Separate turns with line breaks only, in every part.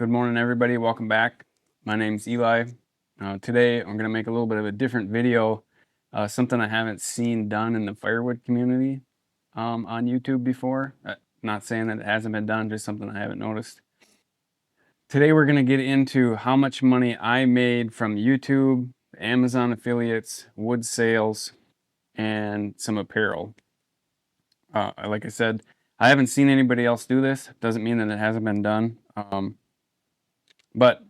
Good morning, everybody. Welcome back. My name's Eli. Today, I'm going to make a little bit of a different video, something I haven't seen done in the firewood community on YouTube before. Not saying that it hasn't been done, just something I haven't noticed. Today, we're going to get into how much money I made from YouTube, Amazon affiliates, wood sales, and some apparel. Like I said, I haven't seen anybody else do this. Doesn't mean that it hasn't been done. But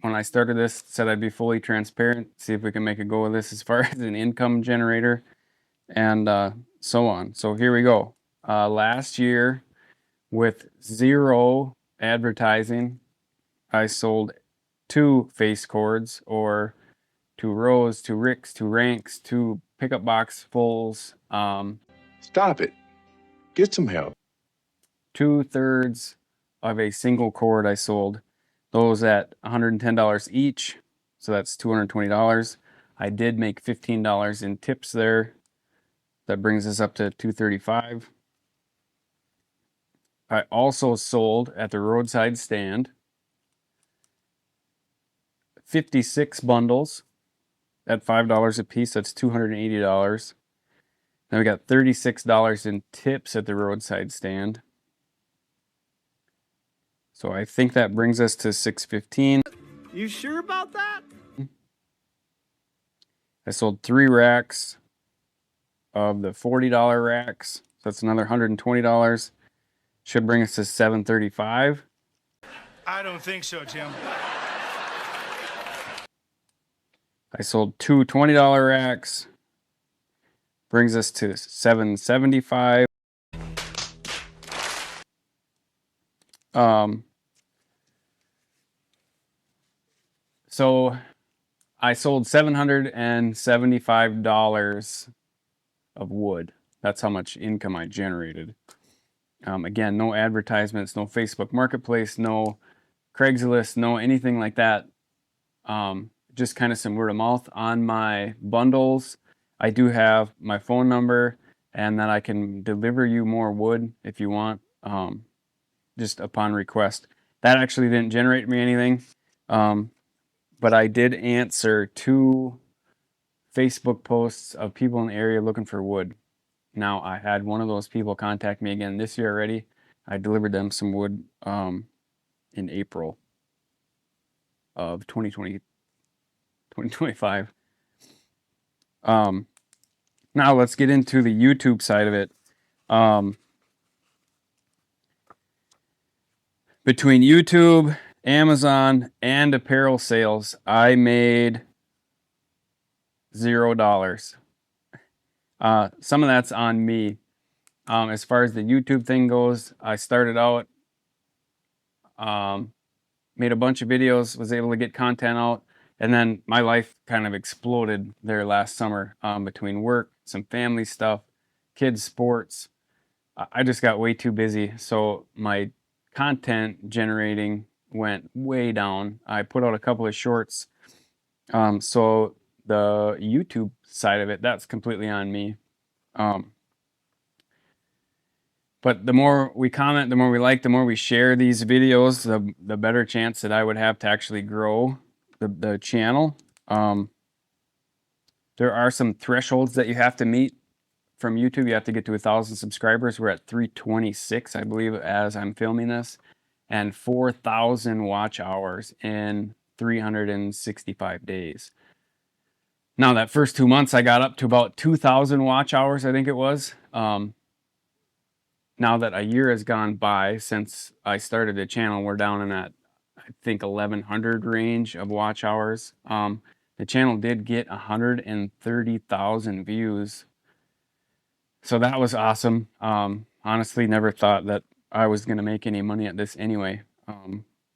when I started this, said I'd be fully transparent, see if we can make a go of this as far as an income generator and so on. So here we go. Last year, with zero advertising, I sold 2 face cords, or 2 rows, 2 ricks, 2 ranks, 2 pickup box fulls.
Stop it. Get some help.
2/3 of a single cord I sold. Those at $110 each, so that's $220. I did make $15 in tips there. That brings us up to $235. I also sold at the roadside stand 56 bundles at $5 a piece. That's $280. Then we got $36 in tips at the roadside stand. So I think that brings us to $615.
You sure about that?
I sold 3 racks of the $40 racks. So that's another $120. Should bring us to $735.
I don't think so, Tim.
I sold 2 $20 racks. Brings us to $775. So I sold $775 of wood. That's how much income I generated. Again, no advertisements, no Facebook Marketplace, no Craigslist, no anything like that. Just kind of some word of mouth on my bundles. I do have my phone number, and then I can deliver you more wood if you want, just upon request. That actually didn't generate me anything. But I did answer 2 Facebook posts of people in the area looking for wood. Now, I had one of those people contact me again this year already. I delivered them some wood in April of 2025. Now, let's get into the YouTube side of it. Between YouTube, Amazon, and apparel sales, I made $0. Some of that's on me. As far as the YouTube thing goes, I started out, made a bunch of videos, was able to get content out, and then my life kind of exploded there last summer, between work, some family stuff, kids' sports. I just got way too busy, so my content generating went way down. I put out a couple of shorts. So the YouTube side of it, that's completely on me. But the more we comment, the more we like, the more we share these videos, the better chance that I would have to actually grow the channel. There are some thresholds that you have to meet from YouTube. You have to get to 1,000 subscribers. We're at 326, I believe, as I'm filming this, and 4,000 watch hours in 365 days. Now, that first 2 months, I got up to about 2,000 watch hours, I think it was. Now that a year has gone by since I started the channel, we're down in that, I think, 1,100 range of watch hours. The channel did get 130,000 views. So that was awesome. Honestly, never thought that I was going to make any money at this anyway.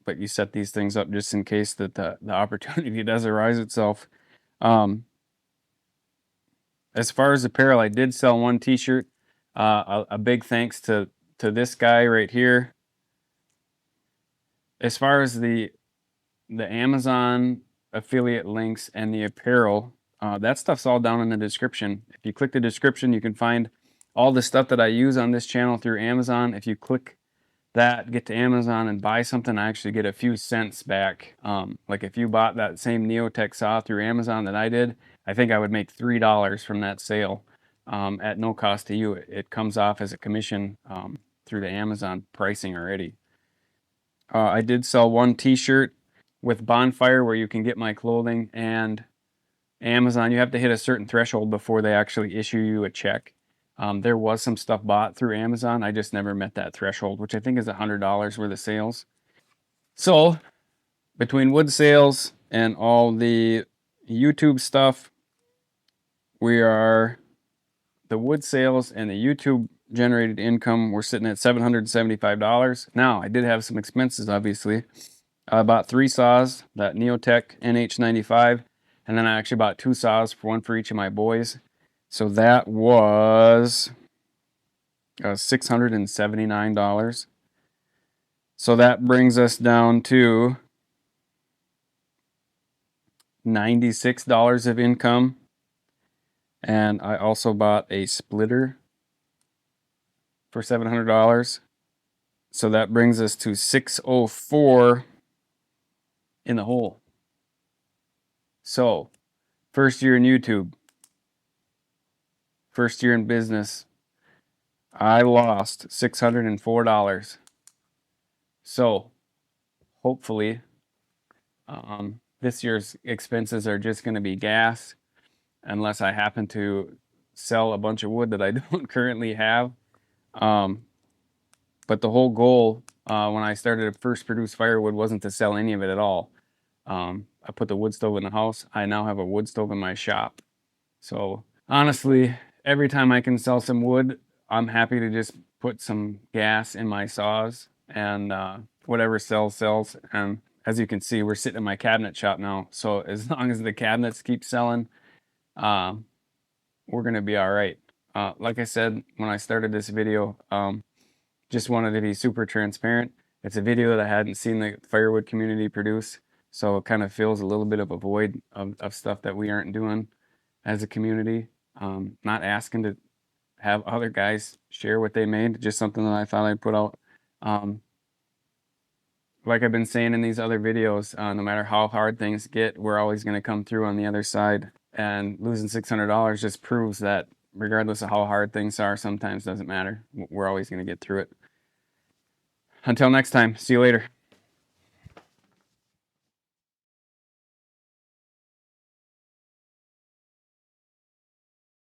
But you set these things up just in case that the opportunity does arise itself. As far as apparel, I did sell 1 t-shirt. A big thanks to this guy right here. As far as the Amazon affiliate links and the apparel, that stuff's all down in the description. If you click the description, you can find all the stuff that I use on this channel through Amazon. If you click that, get to Amazon and buy something, I actually get a few cents back. Like if you bought that same Neotech saw through Amazon that I did, I think I would make $3 from that sale at no cost to you. It comes off as a commission through the Amazon pricing already. I did sell one t-shirt with Bonfire where you can get my clothing, and Amazon, you have to hit a certain threshold before they actually issue you a check. There was some stuff bought through Amazon. I just never met that threshold, which I think is $100 worth of sales. So between wood sales and all the YouTube stuff, the wood sales and the YouTube generated income, we're sitting at $775. Now, I did have some expenses, obviously. I bought 3 saws, that Neotech NH95, and then I actually bought 2 saws, one for each of my boys. So that was $679. So that brings us down to $96 of income. And I also bought a splitter for $700. So that brings us to $604 in the hole. So, first year in YouTube, first year in business, I lost $604. So, hopefully, this year's expenses are just going to be gas, unless I happen to sell a bunch of wood that I don't currently have. But the whole goal when I started to first produce firewood wasn't to sell any of it at all. I put the wood stove in the house. I now have a wood stove in my shop. So honestly, every time I can sell some wood, I'm happy to just put some gas in my saws, and whatever sells. And as you can see, we're sitting in my cabinet shop now. So as long as the cabinets keep selling, we're gonna be all right. Like I said when I started this video, just wanted to be super transparent. It's a video that I hadn't seen the firewood community produce, so it kind of fills a little bit of a void of stuff that we aren't doing as a community. Not asking to have other guys share what they made, just something that I thought I'd put out. Like I've been saying in these other videos, no matter how hard things get, we're always going to come through on the other side. And losing $600 just proves that regardless of how hard things are, sometimes doesn't matter. We're always going to get through it. Until next time, see you later.